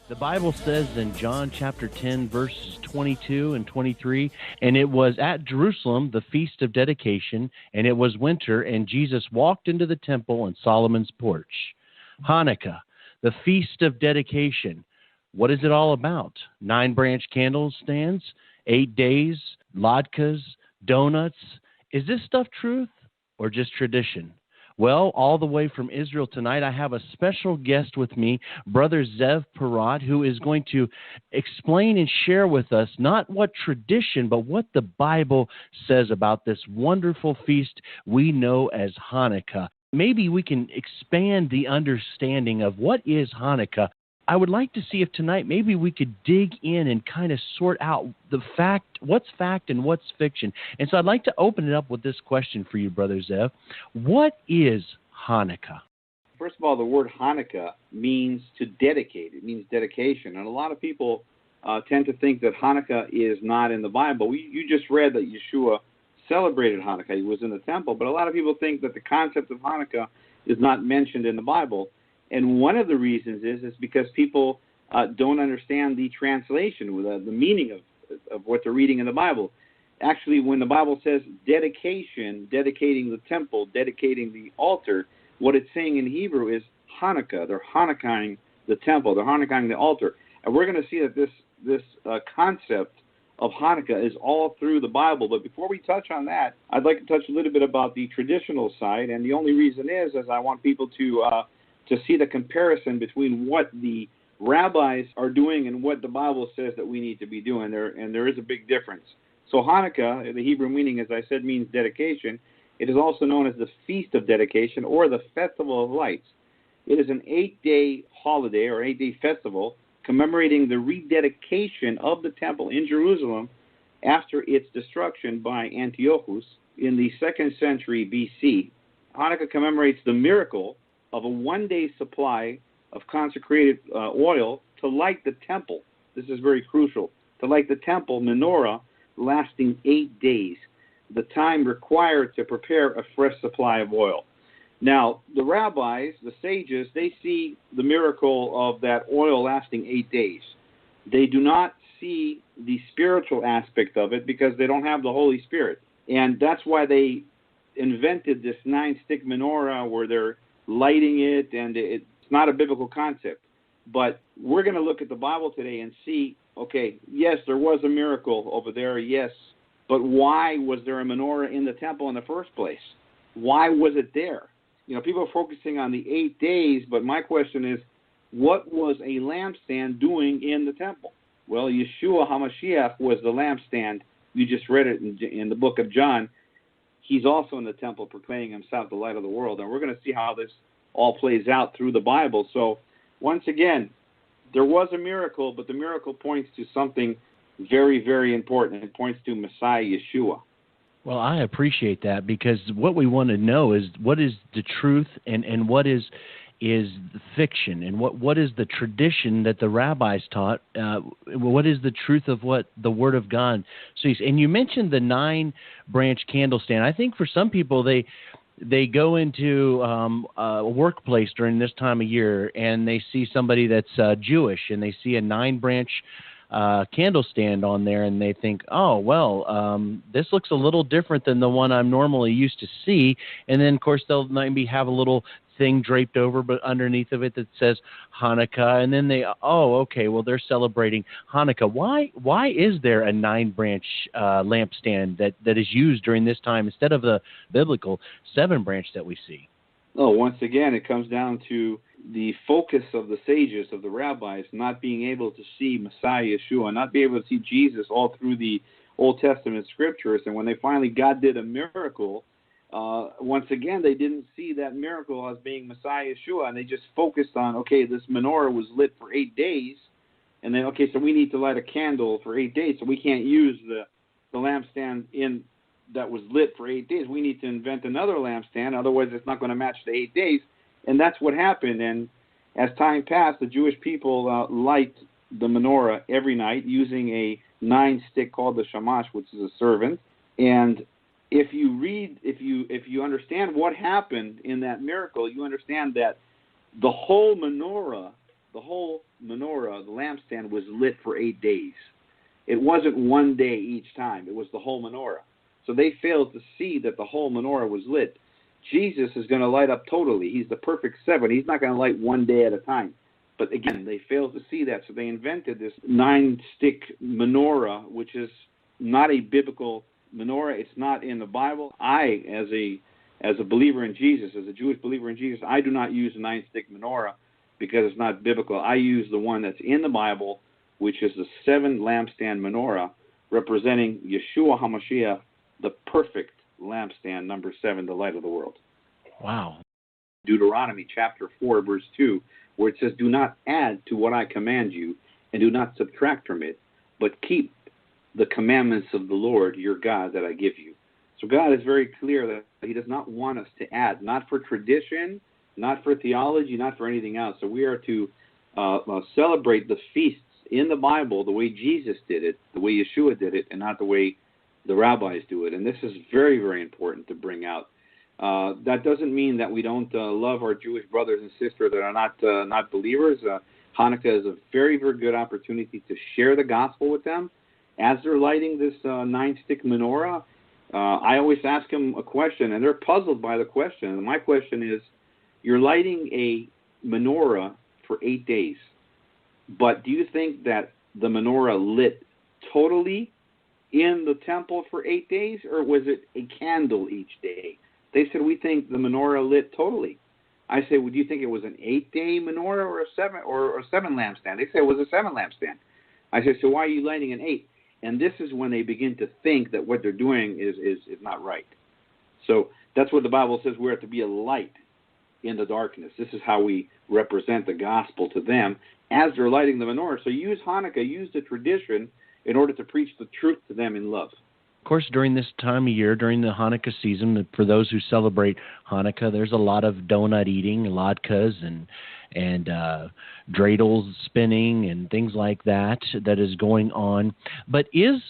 The Bible says in John chapter 10, verses 22 and 23, and it was at Jerusalem, the feast of dedication, and it was winter, and Jesus walked into the temple on Solomon's porch. Hanukkah, the feast of dedication. What is it all about? 9-branch candlestands, 8 days, latkes, donuts. Is this stuff truth or just tradition? Well, all the way from Israel tonight, I have a special guest with me, Brother Zev Porat, who is going to explain and share with us not what tradition, but what the Bible says about this wonderful feast we know as Hanukkah. Maybe we can expand the understanding of what is Hanukkah. I would like to see if tonight maybe we could dig in and kind of sort out the fact, what's fact and what's fiction. And so I'd like to open it up with this question for you, Brother Zev. What is Hanukkah? First of all, the word Hanukkah means to dedicate. It means dedication. And a lot of people tend to think that Hanukkah is not in the Bible. You just read that Yeshua celebrated Hanukkah. He was in the temple. But a lot of people think that the concept of Hanukkah is not mentioned in the Bible. And one of the reasons is because people don't understand the translation, the meaning of what they're reading in the Bible. Actually, when the Bible says dedication, dedicating the temple, dedicating the altar, what it's saying in Hebrew is Hanukkah. They're Hanukkahing the temple. They're Hanukkahing the altar. And we're going to see that this concept of Hanukkah is all through the Bible. But before we touch on that, I'd like to touch a little bit about the traditional side. And the only reason is I want people to see the comparison between what the rabbis are doing and what the Bible says that we need to be doing. There is a big difference. So Hanukkah, the Hebrew meaning, as I said, means dedication. It is also known as the Feast of Dedication or the Festival of Lights. It is an 8-day holiday or 8-day festival commemorating the rededication of the temple in Jerusalem after its destruction by Antiochus in the 2nd century B.C. Hanukkah commemorates the miracle of a 1-day supply of consecrated oil to light the temple. This is very crucial. To light the temple menorah lasting 8 days, the time required to prepare a fresh supply of oil. Now, the rabbis, the sages, they see the miracle of that oil lasting 8 days. They do not see the spiritual aspect of it because they don't have the Holy Spirit. And that's why they invented this 9-stick menorah where they're lighting it, and it's not a biblical concept. But we're going to look at the Bible today and see, okay, yes, there was a miracle over there, yes, but why was there a menorah in the temple in the first place? Why was it there? You know, people are focusing on the 8 days, but my question is, what was a lampstand doing in the temple? Well, Yeshua HaMashiach was the lampstand. You just read it in the book of John. He's also in the temple proclaiming himself the light of the world. And we're going to see how this all plays out through the Bible. So, once again, there was a miracle, but the miracle points to something very, very important. It points to Messiah Yeshua. Well, I appreciate that because what we want to know is what is the truth and what is the fiction and what is the tradition that the rabbis taught. What is the truth of what the Word of God says? And you mentioned the 9-branch candle stand. I think for some people they go into a workplace during this time of year and they see somebody that's Jewish and they see a 9-branch candle stand on there and they think, oh, well, this looks a little different than the one I'm normally used to see. And then, of course, they'll maybe have a little thing draped over but underneath of it that says Hanukkah, and then okay, well, they're celebrating Hanukkah. Why is there a 9-branch lampstand that is used during this time instead of the biblical 7-branch that we see? Oh, once again, it comes down to the focus of the sages, of the rabbis, not being able to see Messiah Yeshua, not being able to see Jesus all through the Old Testament scriptures. And when they finally, God did a miracle, once again, they didn't see that miracle as being Messiah Yeshua, and they just focused on, okay, this menorah was lit for 8 days, and then, okay, so we need to light a candle for 8 days, so we can't use the lampstand that was lit for 8 days. We need to invent another lampstand, otherwise it's not going to match the 8 days, and that's what happened. And as time passed, the Jewish people light the menorah every night using a 9-stick called the shamash, which is a servant, and if you understand what happened in that miracle, you understand that the whole menorah, the lampstand was lit for 8 days. It wasn't one day each time. It was the whole menorah. So they failed to see that the whole menorah was lit. Jesus is going to light up totally. He's the perfect seven. He's not going to light one day at a time. But again, they failed to see that. So they invented this 9-stick menorah, which is not a biblical menorah. It's not in the Bible. I, as a believer in Jesus, as a Jewish believer in Jesus, I do not use a 9-stick menorah because it's not biblical. I use the one that's in the Bible, which is the 7 lampstand menorah, representing Yeshua HaMashiach, the perfect lampstand, number 7, the light of the world. Wow. Deuteronomy chapter 4, verse 2, where it says, do not add to what I command you, and do not subtract from it, but keep the commandments of the Lord your God that I give you. So God is very clear that he does not want us to add, not for tradition, not for theology, not for anything else. So we are to celebrate the feasts in the Bible the way Jesus did it, the way Yeshua did it, and not the way the rabbis do it. And this is very, very important to bring out. That doesn't mean that we don't love our Jewish brothers and sisters that are not believers. Hanukkah is a very, very good opportunity to share the gospel with them. As they're lighting this 9-stick menorah, I always ask them a question, and they're puzzled by the question. And my question is, you're lighting a menorah for 8 days, but do you think that the menorah lit totally in the temple for 8 days, or was it a candle each day? They said, we think the menorah lit totally. I said, well, do you think it was an 8-day menorah or a 7 lampstand? They said it was a 7 lampstand. I said, so why are you lighting an 8? And this is when they begin to think that what they're doing is not right. So that's what the Bible says. We're to be a light in the darkness. This is how we represent the gospel to them as they're lighting the menorah. So use Hanukkah, use the tradition in order to preach the truth to them in love. Of course, during this time of year, during the Hanukkah season, for those who celebrate Hanukkah, there's a lot of donut eating, latkes, and dreidels spinning and things like that is going on. But is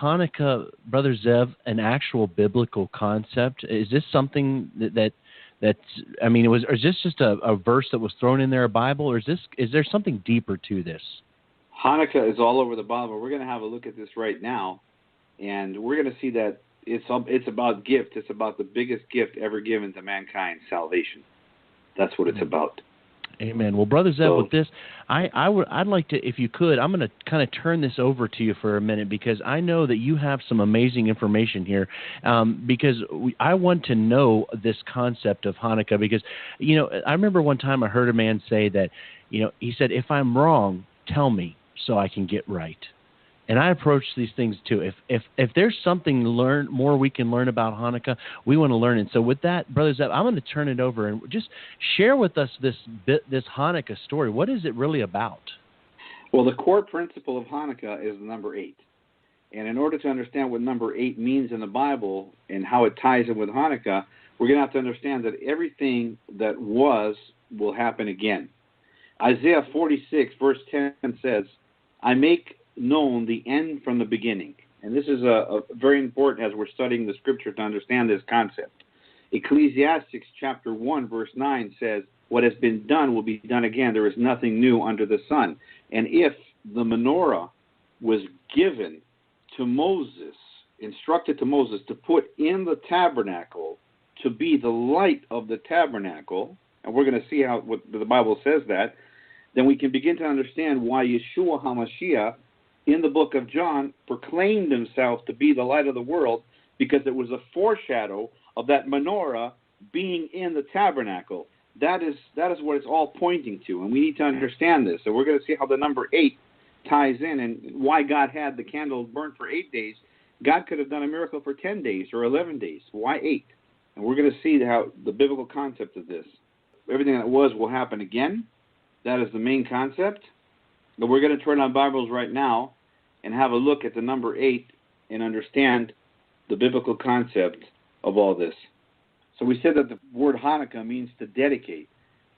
Hanukkah, Brother Zev, an actual biblical concept? Is this something that's I mean, is this just a verse that was thrown in there, a Bible, or is there something deeper to this? Hanukkah is all over the Bible. We're going to have a look at this right now, and we're going to see that it's about gift. It's about the biggest gift ever given to mankind, salvation. That's what it's about. Amen. Well, Brother Zev, with this, I'd like to, if you could, I'm going to kind of turn this over to you for a minute, because I know that you have some amazing information here, because I want to know this concept of Hanukkah, because, I remember one time I heard a man say that, he said, if I'm wrong, tell me so I can get right. And I approach these things too. If there's something more we can learn about Hanukkah, we want to learn it. So with that, Brother Zev, I'm going to turn it over and just share with us this Hanukkah story. What is it really about? Well, the core principle of Hanukkah is the number 8. And in order to understand what number 8 means in the Bible and how it ties in with Hanukkah, we're going to have to understand that everything that was will happen again. Isaiah 46, verse 10 says, I make known the end from the beginning. And this is a very important as we're studying the scripture to understand this concept. Ecclesiastes chapter 1 verse 9 says, what has been done will be done again. There is nothing new under the sun. And if the menorah was given to Moses, instructed to Moses to put in the tabernacle to be the light of the tabernacle, and we're going to see what the Bible says that, then we can begin to understand why Yeshua HaMashiach in the book of John proclaimed himself to be the light of the world, because it was a foreshadow of that menorah being in the tabernacle. That is what it's all pointing to, and we need to understand this. So we're going to see how the number 8 ties in and why God had the candle burnt for 8 days. God could have done a miracle for 10 days or 11 days. Why 8? And we're going to see how the biblical concept of this. Everything that was will happen again. That is the main concept. But we're going to turn on Bibles right now and have a look at the number 8 and understand the biblical concept of all this. So we said that the word Hanukkah means to dedicate.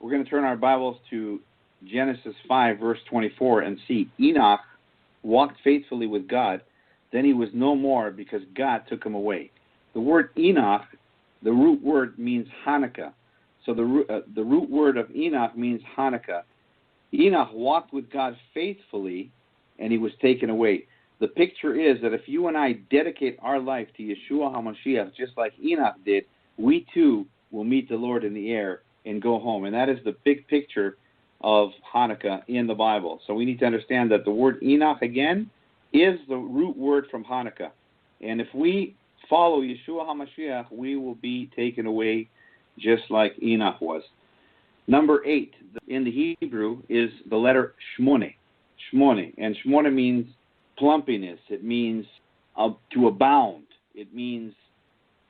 We're going to turn our Bibles to Genesis 5, verse 24, and see Enoch walked faithfully with God. Then he was no more, because God took him away. The word Enoch, the root word, means Hanukkah. So the root word of Enoch means Hanukkah. Enoch walked with God faithfully, and he was taken away. The picture is that if you and I dedicate our life to Yeshua HaMashiach, just like Enoch did, we too will meet the Lord in the air and go home. And that is the big picture of Hanukkah in the Bible. So we need to understand that the word Enoch, again, is the root word from Hanukkah. And if we follow Yeshua HaMashiach, we will be taken away just like Enoch was. Number 8 in the Hebrew is the letter Shmone. Shmone. And Shmone means plumpiness. It means to abound. It means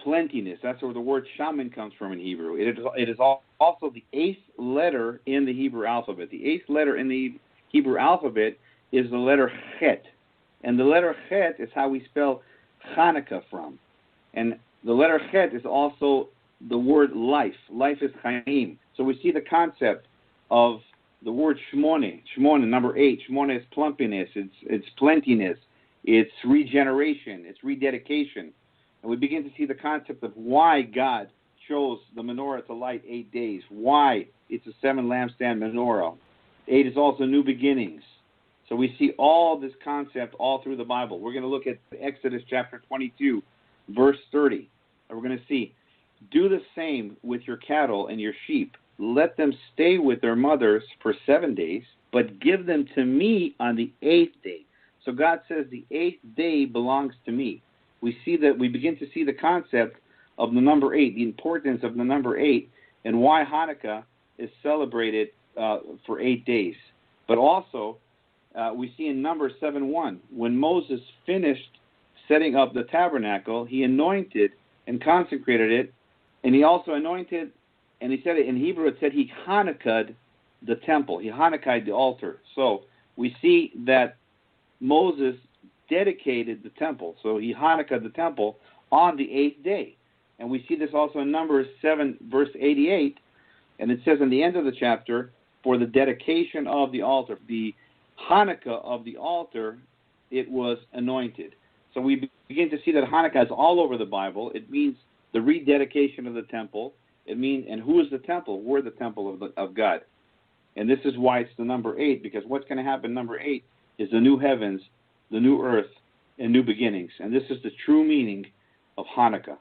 plentiness. That's where the word shaman comes from in Hebrew. It is also the 8th letter in the Hebrew alphabet. The 8th letter in the Hebrew alphabet is the letter Chet. And the letter Chet is how we spell Hanukkah from. And the letter Chet is also the word life. Life is Chaim. So we see the concept of the word Shmone. Shmone, number 8. Shmone is plumpiness. It's plentiness. It's regeneration. It's rededication. And we begin to see the concept of why God chose the menorah to light 8 days. Why it's a 7 lampstand menorah. 8 is also new beginnings. So we see all this concept all through the Bible. We're going to look at Exodus chapter 22, verse 30. And we're going to see, do the same with your cattle and your sheep. Let them stay with their mothers for 7 days, but give them to me on the 8th day. So God says the 8th day belongs to me. We begin to see the concept of the number 8, the importance of the number 8, and why Hanukkah is celebrated for 8 days. But also, we see in Numbers 7:1, when Moses finished setting up the tabernacle, he anointed and consecrated it, and he also anointed, and he said it in Hebrew, it said he Hanukkah'd the temple. He Hanukkah'd the altar. So we see that Moses dedicated the temple. So he Hanukkah'd the temple on the 8th day. And we see this also in Numbers 7, verse 88, and it says in the end of the chapter, for the dedication of the altar, the Hanukkah of the altar, it was anointed. So we begin to see that Hanukkah is all over the Bible. It means the rededication of the temple. And who is the temple? We're the temple of God. And this is why it's the number 8, because what's going to happen, number 8, is the new heavens, the new earth, and new beginnings. And this is the true meaning of Hanukkah.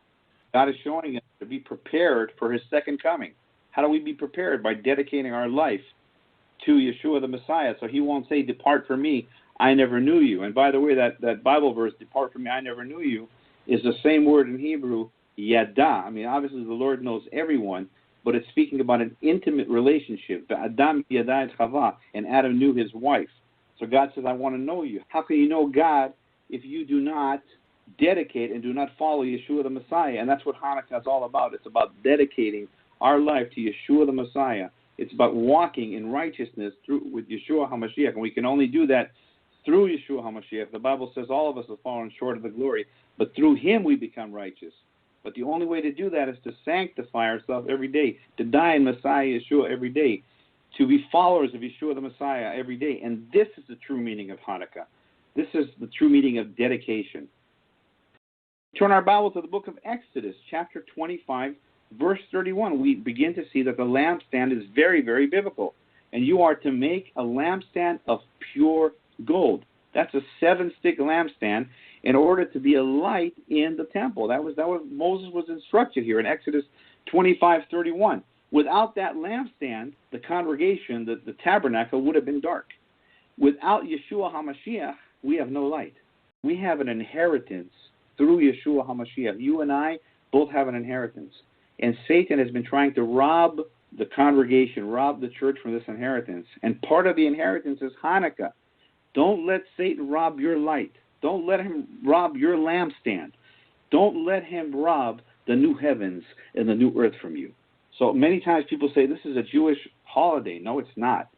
God is showing us to be prepared for his second coming. How do we be prepared? By dedicating our life to Yeshua the Messiah, so he won't say, depart from me, I never knew you. And by the way, that Bible verse, depart from me, I never knew you, is the same word in Hebrew, yada. I mean, obviously the Lord knows everyone, but it's speaking about an intimate relationship. Adam yada et Chava, and Adam knew his wife. So God says, I want to know you. How can you know God if you do not dedicate and do not follow Yeshua the Messiah? And that's what Hanukkah is all about. It's about dedicating our life to Yeshua the Messiah. It's about walking in righteousness with Yeshua HaMashiach. And we can only do that through Yeshua HaMashiach. The Bible says all of us have fallen short of the glory, but through him we become righteous. But the only way to do that is to sanctify ourselves every day, to die in Messiah Yeshua every day, to be followers of Yeshua the Messiah every day. And this is the true meaning of Hanukkah. This is the true meaning of dedication. Turn our Bible to the book of Exodus, chapter 25, verse 31. We begin to see that the lampstand is very, very biblical. And you are to make a lampstand of pure gold. That's a 7-stick lampstand in order to be a light in the temple. That was Moses was instructed here in Exodus 25:31. Without that lampstand, the congregation, the tabernacle, would have been dark. Without Yeshua HaMashiach, we have no light. We have an inheritance through Yeshua HaMashiach. You and I both have an inheritance. And Satan has been trying to rob the congregation, rob the church from this inheritance. And part of the inheritance is Hanukkah. Don't let Satan rob your light. Don't let him rob your lampstand. Don't let him rob the new heavens and the new earth from you. So many times people say this is a Jewish holiday. No, it's not.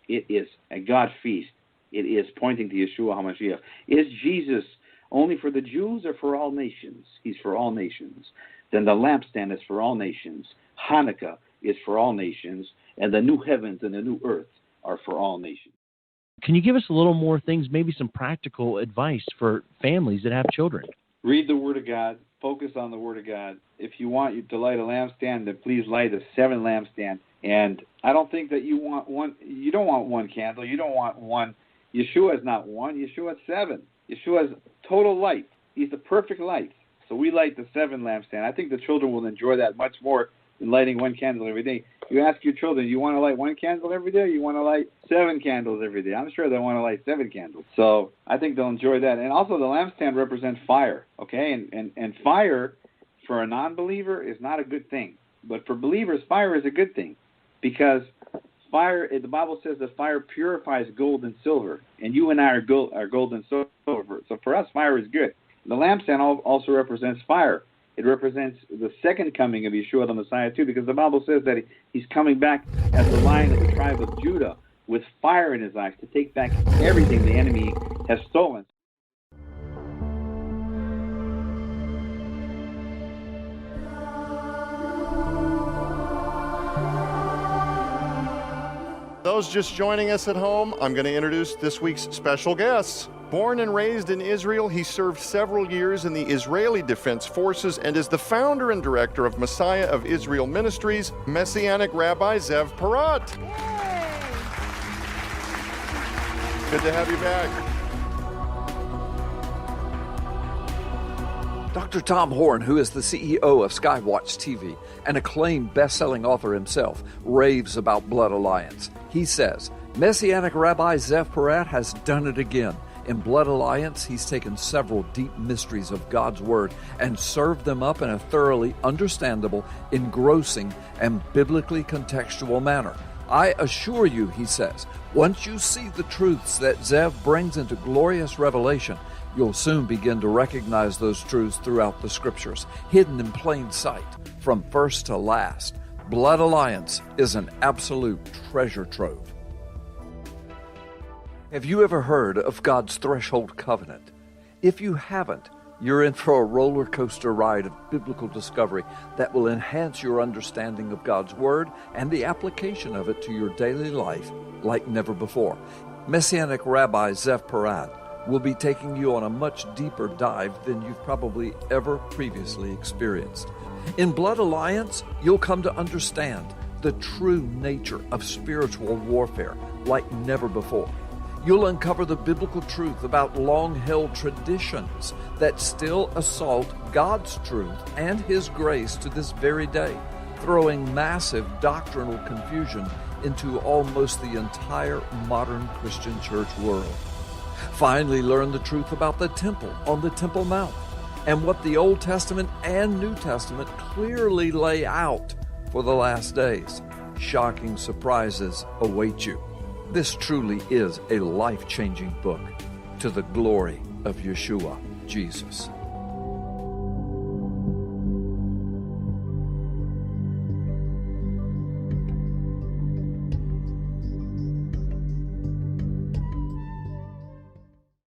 It is a God feast. It is pointing to Yeshua HaMashiach. Is Jesus only for the Jews or for all nations? He's for all nations. Then the lampstand is for all nations. Hanukkah is for all nations. And the new heavens and the new earth are for all nations. Can you give us a little more things, maybe some practical advice for families that have children? Read the Word of God. focus on the Word of God. If you want to light a lampstand, then please light a 7 lampstand. And I don't think that you want one. You don't want one candle. You don't want one. Yeshua is not one. Yeshua is 7. Yeshua is total light. He's the perfect light. So we light the 7 lampstand. I think the children will enjoy that much more than lighting one candle every day. You ask your children, you want to light 1 candle every day, or you want to light 7 candles every day? I'm sure they want to light 7 candles. So I think they'll enjoy that. And also the lampstand represents fire, okay? And fire for a non-believer is not a good thing. But for believers, fire is a good thing, because fire, the Bible says that fire purifies gold and silver, and you and I are gold and silver. So for us, fire is good. The lampstand also represents fire. It represents the second coming of Yeshua the Messiah too, because the Bible says that he's coming back as the Lion of the tribe of Judah with fire in his eyes to take back everything the enemy has stolen. Those just joining us at home, I'm going to introduce this week's special guests. Born and raised in Israel, he served several years in the Israeli Defense Forces and is the founder and director of Messiah of Israel Ministries, Messianic Rabbi Zev Porat. Yay! Good to have you back. Dr. Tom Horn, who is the CEO of Skywatch TV, an acclaimed best-selling author himself, raves about Blood Alliance. He says, Messianic Rabbi Zev Porat has done it again. In Blood Alliance, he's taken several deep mysteries of God's Word and served them up in a thoroughly understandable, engrossing, and biblically contextual manner. I assure you, he says, once you see the truths that Zev brings into glorious revelation, you'll soon begin to recognize those truths throughout the Scriptures, hidden in plain sight, from first to last. Blood Alliance is an absolute treasure trove. Have you ever heard of God's Threshold Covenant? If you haven't, you're in for a roller coaster ride of biblical discovery that will enhance your understanding of God's Word and the application of it to your daily life like never before. Messianic Rabbi Zev Porat will be taking you on a much deeper dive than you've probably ever previously experienced. In Blood Alliance, you'll come to understand the true nature of spiritual warfare like never before. You'll uncover the biblical truth about long-held traditions that still assault God's truth and His grace to this very day, throwing massive doctrinal confusion into almost the entire modern Christian church world. Finally, learn the truth about the temple on the Temple Mount and what the Old Testament and New Testament clearly lay out for the last days. Shocking surprises await you. This truly is a life-changing book to the glory of Yeshua, Jesus.